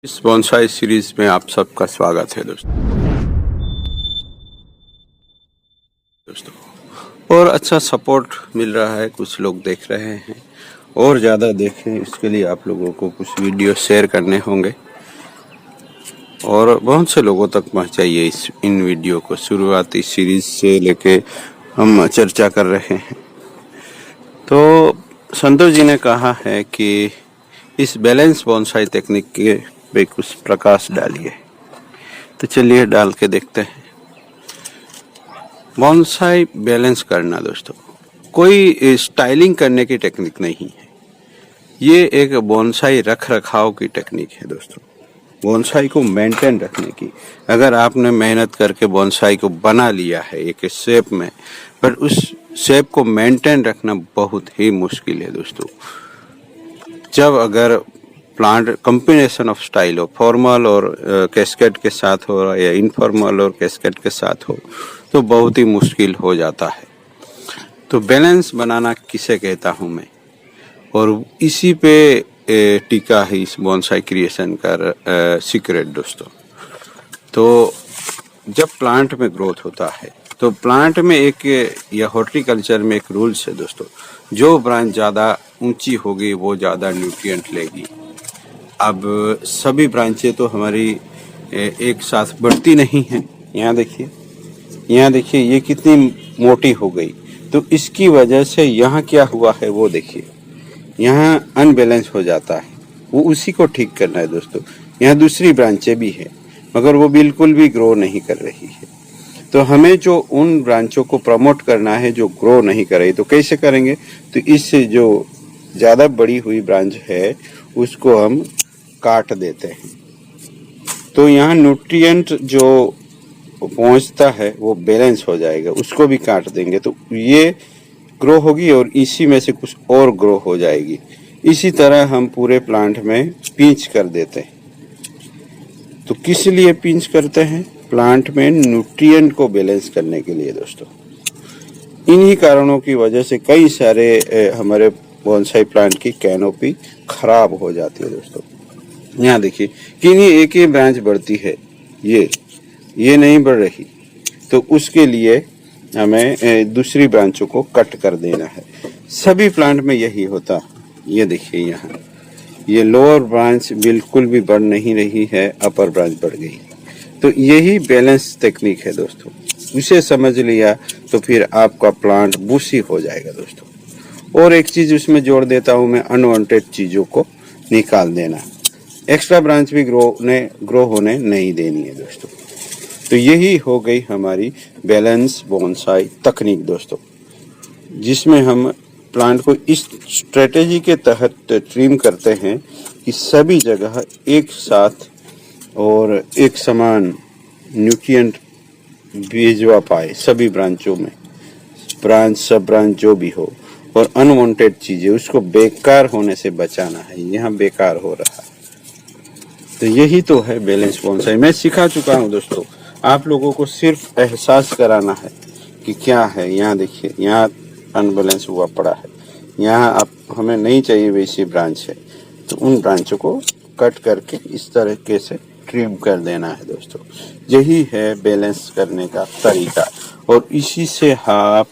इस bonsai series में आप सबका स्वागत है दोस्तों। और अच्छा सपोर्ट मिल रहा है, कुछ लोग देख रहे हैं और ज़्यादा देखें इसके लिए आप लोगों को कुछ वीडियो शेयर करने होंगे और बहुत से लोगों तक पहुंचाइए इन वीडियो को। शुरुआती सीरीज से लेके हम चर्चा कर रहे हैं। तो संतोष जी ने कहा है कि इस बैलेंस बोनसाई टेक्निक के पे कुछ प्रकाश डालिए, तो चलिए डाल के देखते हैं। बोनसाई बैलेंस करना दोस्तों कोई स्टाइलिंग करने की टेक्निक नहीं है, ये एक बोनसाई रख रखाव की टेक्निक है दोस्तों। बोनसाई को मेंटेन रखने की, अगर आपने मेहनत करके बोनसाई को बना लिया है एक शेप में, पर उस शेप को मेंटेन रखना बहुत ही मुश्किल है दोस्तों। जब अगर प्लांट कॉम्बिनेशन ऑफ स्टाइल हो, फॉर्मल और कैस्केड के साथ हो या इनफॉर्मल और कैस्केड के साथ हो, तो बहुत ही मुश्किल हो जाता है। तो बैलेंस बनाना किसे कहता हूँ मैं, और इसी पे टीका है इस बोनसाई क्रिएशन का सीक्रेट दोस्तों। तो जब प्लांट में ग्रोथ होता है तो प्लांट में एक या हॉर्टिकल्चर में एक रूल्स है दोस्तों, जो ब्रांच ज़्यादा ऊंची होगी वो ज़्यादा न्यूट्रिएंट लेगी। अब सभी ब्रांचें तो हमारी एक साथ बढ़ती नहीं हैं। यहाँ देखिए ये कितनी मोटी हो गई, तो इसकी वजह से यहाँ क्या हुआ है वो देखिए, यहाँ अनबैलेंस हो जाता है। वो उसी को ठीक करना है दोस्तों। यहाँ दूसरी ब्रांचें भी है मगर वो बिल्कुल भी ग्रो नहीं कर रही है। तो हमें जो उन ब्रांचों को प्रमोट करना है जो ग्रो नहीं कर रही, तो कैसे करेंगे? तो इससे जो ज़्यादा बड़ी हुई ब्रांच है उसको हम काट देते हैं, तो यहाँ न्यूट्रिएंट जो पहुंचता है वो बैलेंस हो जाएगा। उसको भी काट देंगे तो ये ग्रो होगी और इसी में से कुछ और ग्रो हो जाएगी। इसी तरह हम पूरे प्लांट में पिंच कर देते हैं। तो किस लिए पिंच करते हैं? प्लांट में न्यूट्रिएंट को बैलेंस करने के लिए दोस्तों। इन्हीं कारणों की वजह से कई सारे हमारे बोनसाई प्लांट की कैनोपी खराब हो जाती है दोस्तों। यहाँ देखिए कि एक ही ब्रांच बढ़ती है, ये नहीं बढ़ रही, तो उसके लिए हमें दूसरी ब्रांचों को कट कर देना है। सभी प्लांट में यही होता है। ये देखिए यहाँ ये लोअर ब्रांच बिल्कुल भी बढ़ नहीं रही है, अपर ब्रांच बढ़ गई। तो यही बैलेंस टेक्निक है दोस्तों। उसे समझ लिया तो फिर आपका प्लांट बूसी हो जाएगा दोस्तों। और एक चीज उसमें जोड़ देता हूँ मैं, अनवांटेड चीजों को निकाल देना। एक्स्ट्रा ब्रांच भी ग्रो होने नहीं देनी है दोस्तों। तो यही हो गई हमारी बैलेंस बोनसाई तकनीक दोस्तों, जिसमें हम प्लांट को इस स्ट्रेटेजी के तहत ट्रिम करते हैं कि सभी जगह एक साथ और एक समान न्यूट्रिएंट भिजवा पाए सभी ब्रांचों में, सब ब्रांच जो भी हो। और अनवांटेड चीजें उसको बेकार होने से बचाना है, यहाँ बेकार हो रहा है। तो यही तो है बैलेंस बोनसाई। मैं सिखा चुका हूँ दोस्तों, आप लोगों को सिर्फ एहसास कराना है कि क्या है। यहाँ देखिए यहाँ अनबैलेंस हुआ पड़ा है, यहाँ अब हमें नहीं चाहिए वैसी ब्रांच है, तो उन ब्रांचों को कट करके इस तरीके से ट्रिम कर देना है दोस्तों। यही है बैलेंस करने का तरीका। और इसी से आप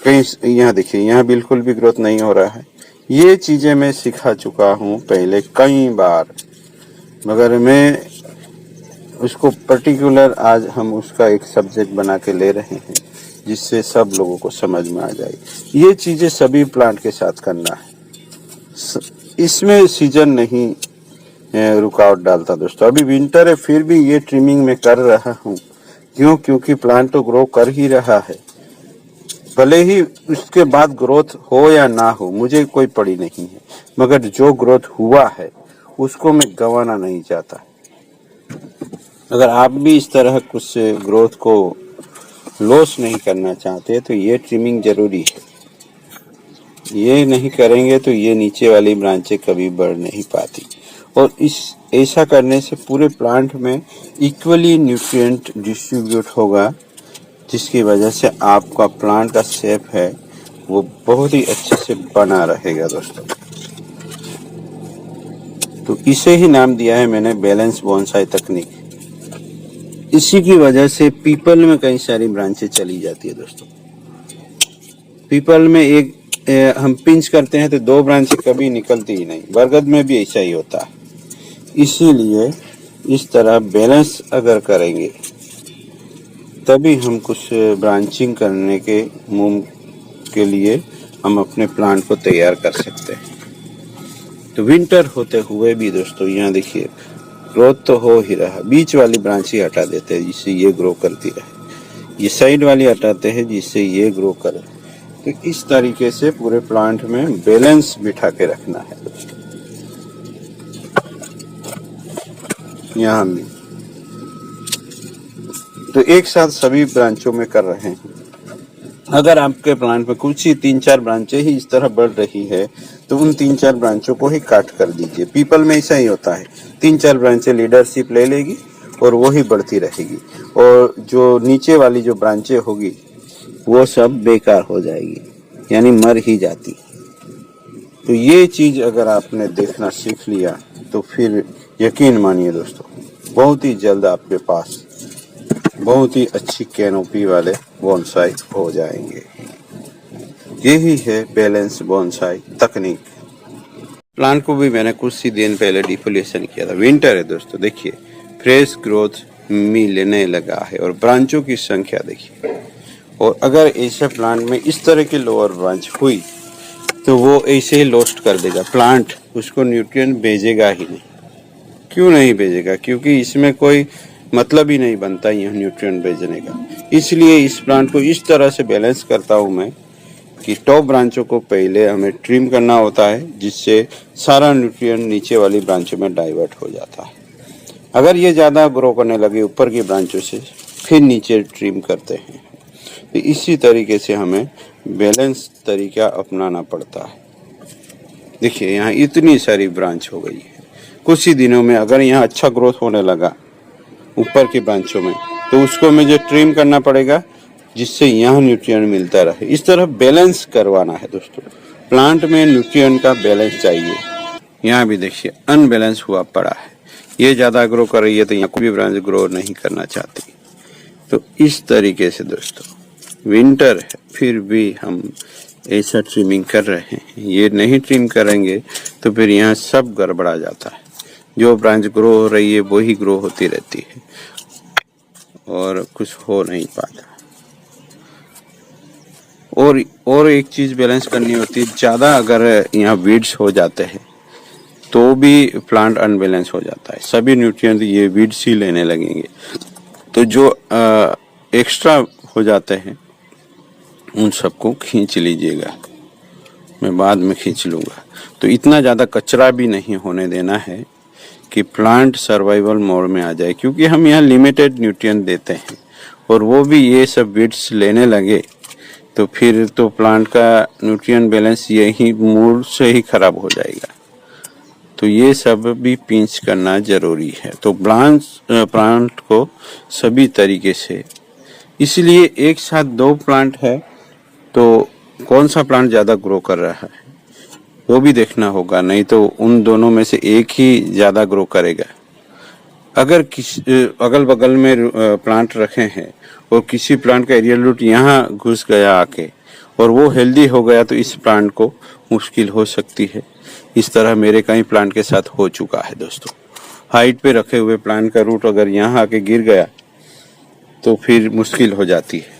कहीं यहाँ देखिए यहाँ बिल्कुल भी ग्रोथ नहीं हो रहा है। ये चीजें मैं सिखा चुका हूँ पहले कई बार, मगर मैं उसको पर्टिकुलर आज हम उसका एक सब्जेक्ट बना के ले रहे हैं, जिससे सब लोगों को समझ में आ जाए। ये चीजें सभी प्लांट के साथ करना है। इसमें सीजन नहीं रुकावट डालता दोस्तों। अभी विंटर है फिर भी ये ट्रिमिंग में कर रहा हूँ। क्योंकि प्लांट तो ग्रो कर ही रहा है, भले ही उसके बाद ग्रोथ हो या ना हो मुझे कोई पड़ी नहीं है, मगर जो ग्रोथ हुआ है उसको मैं गंवाना नहीं चाहता। अगर आप भी इस तरह कुछ ग्रोथ को लॉस नहीं करना चाहते तो ये ट्रिमिंग जरूरी है। ये नहीं करेंगे तो ये नीचे वाली ब्रांचें कभी बढ़ नहीं पाती। और ऐसा करने से पूरे प्लांट में इक्वली न्यूट्रिएंट डिस्ट्रीब्यूट होगा, जिसकी वजह से आपका प्लांट का शेप है वो बहुत ही अच्छे से बना रहेगा दोस्तों। तो इसे ही नाम दिया है मैंने बैलेंस बोनसाई तकनीक। इसी की वजह से पीपल में कई सारी ब्रांचें चली जाती है दोस्तों। पीपल में हम पिंच करते हैं तो 2 ब्रांचें कभी निकलती ही नहीं। बरगद में भी ऐसा ही होता है। इसीलिए इस तरह बैलेंस अगर करेंगे तभी हम कुछ ब्रांचिंग करने के के लिए हम अपने प्लांट को तैयार कर सकते हैं। तो विंटर होते हुए भी दोस्तों यहाँ देखिए ग्रोथ तो हो ही रहा। बीच वाली ब्रांच ही हटा देते हैं जिससे ये ग्रो करती रहे, ये साइड वाली हटाते हैं जिससे ये ग्रो करे। तो इस तरीके से पूरे प्लांट में बैलेंस बिठा के रखना है दोस्तों। यहाँ भी तो एक साथ सभी ब्रांचों में कर रहे हैं। अगर आपके प्लांट में कुछ ही 3-4 ब्रांचें ही इस तरह बढ़ रही है तो उन 3-4 ब्रांचों को ही काट कर दीजिए। पीपल में ऐसा ही होता है, 3-4 ब्रांचें लीडरशिप ले लेगी और वो ही बढ़ती रहेगी, और जो नीचे वाली जो ब्रांचें होगी वो सब बेकार हो जाएगी, यानी मर ही जाती। तो ये चीज अगर आपने देखना सीख लिया तो फिर यकीन मानिए दोस्तों बहुत ही जल्द आपके पास बहुत ही अच्छी कैनोपी वाले बोनसाई हो जाएंगे। यही है बैलेंस बोनसाई तकनीक। प्लांट को भी मैंने कुछ ही दिन पहले डिफोलिएशन किया था। विंटर है दोस्तों, देखिए फ्रेश ग्रोथ मिलने लगा है और ब्रांचों की संख्या देखिए। और अगर ऐसे प्लांट में इस तरह की लोअर ब्रांच हुई तो वो ऐसे ही लॉस्ट कर देगा। प्लांट उसको न्यूट्रिएंट भेजेगा ही नहीं। क्यों नहीं भेजेगा? क्योंकि इसमें कोई मतलब ही नहीं बनता यह न्यूट्रिएंट भेजने का। इसलिए इस प्लांट को इस तरह से बैलेंस करता हूँ मैं कि टॉप ब्रांचों को पहले हमें ट्रिम करना होता है जिससे सारा न्यूट्रिएंट नीचे वाली ब्रांचों में डाइवर्ट हो जाता है। अगर ये ज़्यादा ग्रो करने लगे ऊपर की ब्रांचों से फिर नीचे ट्रिम करते हैं। तो इसी तरीके से हमें बैलेंस तरीका अपनाना पड़ता है। देखिए यहाँ इतनी सारी ब्रांच हो गई है। कुछ ही दिनों में अगर यहाँ अच्छा ग्रोथ होने लगा ऊपर की ब्रांचों में तो उसको मुझे ट्रिम करना पड़ेगा जिससे यहाँ न्यूट्रिएंट मिलता रहे। इस तरह बैलेंस करवाना है दोस्तों। प्लांट में न्यूट्रिएंट का बैलेंस चाहिए। यहाँ भी देखिए अनबैलेंस हुआ पड़ा है। ये ज़्यादा ग्रो कर रही है तो यहाँ कोई भी ब्रांच ग्रो नहीं करना चाहती। तो इस तरीके से दोस्तों विंटर है फिर भी हम ऐसा ट्रिमिंग कर रहे हैं। ये नहीं ट्रिम करेंगे तो फिर यहाँ सब गड़बड़ा जाता है। जो ब्रांच ग्रो हो रही है वही ग्रो होती रहती है और कुछ हो नहीं पाता। और एक चीज बैलेंस करनी होती है। ज़्यादा अगर यहाँ वीड्स हो जाते हैं तो भी प्लांट अनबैलेंस हो जाता है। सभी न्यूट्रिएंट ये वीड्स ही लेने लगेंगे। तो जो एक्स्ट्रा हो जाते हैं उन सबको खींच लीजिएगा। मैं बाद में खींच लूँगा। तो इतना ज़्यादा कचरा भी नहीं होने देना है कि प्लांट सर्वाइवल मोड में आ जाए, क्योंकि हम यहाँ लिमिटेड न्यूट्रिएंट देते हैं और वो भी ये सब वीड्स लेने लगे तो फिर तो प्लांट का न्यूट्रिएंट बैलेंस यही मूड से ही खराब हो जाएगा। तो ये सब भी पिंच करना जरूरी है। तो प्लांट को सभी तरीके से, इसलिए एक साथ 2 प्लांट है तो कौन सा प्लांट ज़्यादा ग्रो कर रहा है वो भी देखना होगा, नहीं तो उन दोनों में से एक ही ज़्यादा ग्रो करेगा। अगर अगल बगल में प्लांट रखे हैं और किसी प्लांट का एरियल रूट यहाँ घुस गया आके और वो हेल्दी हो गया तो इस प्लांट को मुश्किल हो सकती है। इस तरह मेरे कई प्लांट के साथ हो चुका है दोस्तों। हाइट पे रखे हुए प्लांट का रूट अगर यहाँ आके गिर गया तो फिर मुश्किल हो जाती है,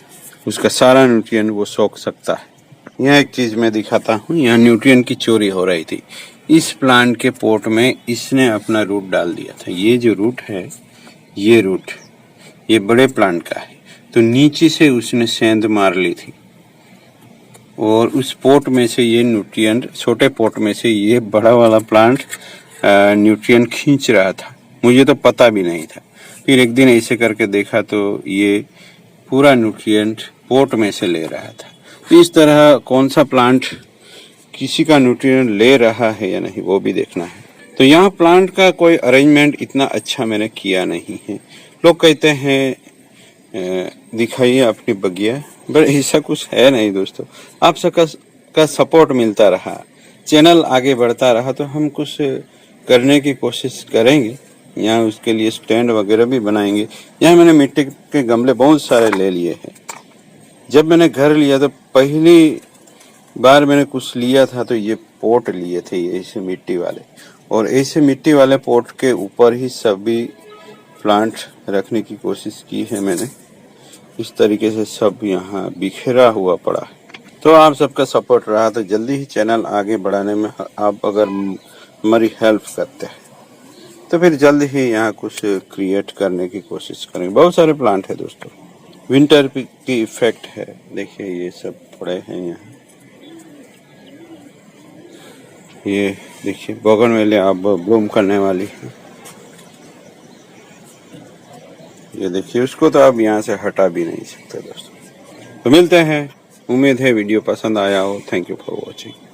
उसका सारा न्यूट्रिएंट वो सोख सकता है। यहाँ एक चीज मैं दिखाता हूँ। यहाँ न्यूट्रिएंट की चोरी हो रही थी। इस प्लांट के पोट में इसने अपना रूट डाल दिया था। ये जो रूट है ये रूट ये बड़े प्लांट का है, तो नीचे से उसने सेंध मार ली थी और उस पोट में से ये न्यूट्रिएंट, छोटे पोट में से ये बड़ा वाला प्लांट न्यूट्रिएंट खींच रहा था। मुझे तो पता भी नहीं था। फिर एक दिन ऐसे करके देखा तो ये पूरा न्यूट्रिएंट पोट में से ले रहा था। तो इस तरह कौन सा प्लांट किसी का न्यूट्रिएंट ले रहा है या नहीं वो भी देखना है। तो यहाँ प्लांट का कोई अरेंजमेंट इतना अच्छा मैंने किया नहीं है। लोग कहते हैं दिखाइए अपनी बगिया, पर ऐसा कुछ है नहीं दोस्तों। आप सबका सपोर्ट मिलता रहा, चैनल आगे बढ़ता रहा तो हम कुछ करने की कोशिश करेंगे। यहाँ उसके लिए स्टैंड वगैरह भी बनाएंगे। यहाँ मैंने मिट्टी के गमले बहुत सारे ले लिए हैं। जब मैंने घर लिया तो पहली बार मैंने कुछ लिया था तो ये पोट लिए थे ऐसे मिट्टी वाले, और ऐसे मिट्टी वाले पोट के ऊपर ही सभी प्लांट रखने की कोशिश की है मैंने। इस तरीके से सब यहाँ बिखरा हुआ पड़ा है। तो आप सबका सपोर्ट रहा तो जल्दी ही चैनल आगे बढ़ाने में आप अगर हमारी हेल्प करते हैं तो फिर जल्द ही यहाँ कुछ क्रिएट करने की कोशिश करेंगे। बहुत सारे प्लांट है दोस्तों, विंटर की इफेक्ट है। देखिए ये सब पड़े हैं यहाँ। ये देखिए बोगनवेलिया अब ब्लूम करने वाली है। ये देखिए उसको तो आप यहाँ से हटा भी नहीं सकते दोस्तों। तो मिलते हैं, उम्मीद है वीडियो पसंद आया हो। Thank you for watching.